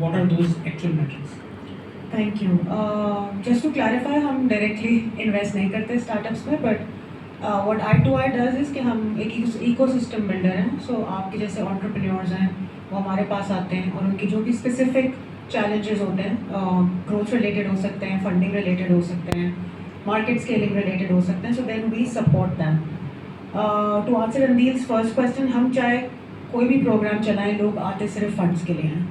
what are those actual metrics? Thank you. Just to clarify, हम directly invest नहीं करते startups में, but what I2I does is कि हम एक इकोसिस्टम बिल्डर हैं. सो आपके जैसे एंटरप्रेन्योर्स हैं वो हमारे पास आते हैं और उनके जो भी स्पेसिफिक चैलेंजेस होते हैं, ग्रोथ रिलेटेड हो सकते हैं, फंडिंग रिलेटेड हो सकते हैं, मार्केट स्केलिंग रिलेटेड हो सकते हैं. So then we support them. To answer रणदील्स फर्स्ट क्वेश्चन, हम चाहे कोई भी प्रोग्राम चलाएं, लोग आते सिर्फ फंड्स के लिए हैं.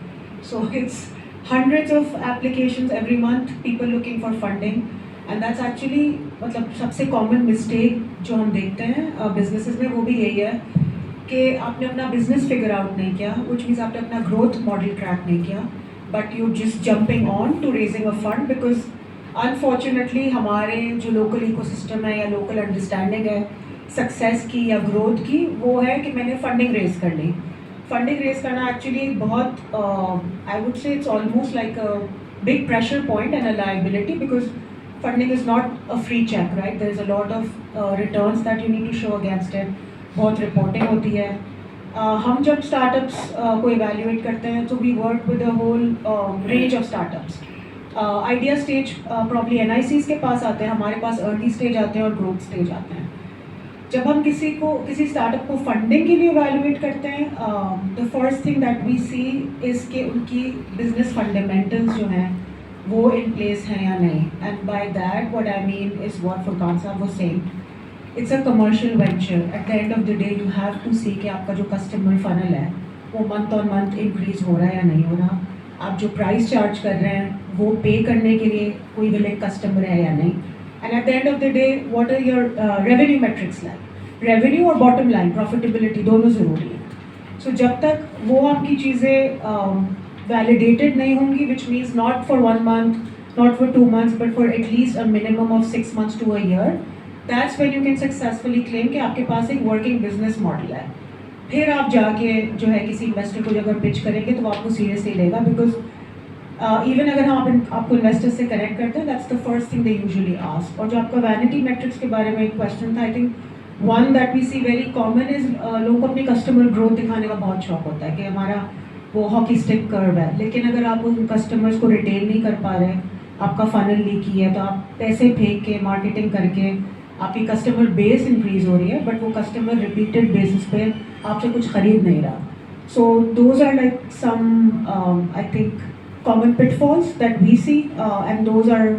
So it's hundreds of applications every month, people looking for funding, and that's actually मतलब सबसे common mistake जो हम देखते हैं businesses में, वो भी यही है कि आपने अपना business figure out नहीं किया, which means आपने अपना growth model crack नहीं किया, but you just jumping on to raising a fund because unfortunately हमारे जो local ecosystem है या local understanding है success की या growth की, वो है कि मैंने funding raise कर ली. फंडिंग रेज करना एक्चुअली बहुत I would say it's almost like a big pressure point and a liability, because funding is not a free cheque, right. There is a lot of returns that you need to show against it. बहुत reporting होती है. हम जब startups को evaluate करते हैं तो we work with a whole range of startups. Idea stage probably NICs के पास आते हैं, हमारे पास अर्ली स्टेज आते हैं और ग्रोथ स्टेज आते हैं. जब हम किसी स्टार्टअप को फंडिंग के लिए इवैल्यूएट करते हैं, the first thing that we see is कि उनकी बिजनेस फंडामेंटल्स जो हैं वो इन प्लेस हैं या नहीं. And by that what I mean is what Furqan Sahab was saying, it's a commercial venture. At the end of the day you have to see कि आपका जो कस्टमर फनल है वो मंथ ऑन मंथ इंक्रीज हो रहा है या नहीं हो रहा. आप जो प्राइस चार्ज कर रहे हैं वो पे करने के लिए कोई विलिंग कस्टमर है या नहीं. And at the end of the day, what are your revenue metrics like? Revenue और बॉटम लाइन प्रॉफिटेबिलिटी दोनों ज़रूरी है. सो जब तक वो आपकी चीज़ें वैलिडेटेड नहीं होंगी, which means not for 1 month, not for 2 months, but for at least a minimum of 6 months to a year, that's when you can successfully claim कि आपके पास एक वर्किंग बिजनेस मॉडल है. फिर आप जाके जो है किसी इन्वेस्टर को अगर पिच करेंगे तो वो आपको सीरियसली लेगा, बिकॉज इवन अगर हम आपको इन्वेस्टर से कनेक्ट करते हैं, that's the first thing they usually ask. और जो आपका वैनिटी मैट्रिक्स के बारे में एक क्वेश्चन था, I think one that we see very common is लोगों को अपनी कस्टमर ग्रोथ दिखाने का बहुत शौक होता है कि हमारा वो हॉकी स्टिक कर्व है. लेकिन अगर आप उन कस्टमर्स को रिटेन नहीं कर पा रहे, आपका फनल लीकी है, तो आप पैसे फेंक के मार्केटिंग करके आपकी कस्टमर बेस इंक्रीज हो रही है, बट वो कस्टमर रिपीटेड बेसिस पे आपसे कुछ खरीद नहीं रहा. So those are like some I think common pitfalls that we see, and those are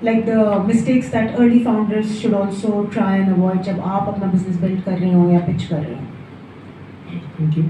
like the mistakes that early founders should also try and avoid जब आप अपना business build कर रहे हो या pitch कर रहे हो. Thank you.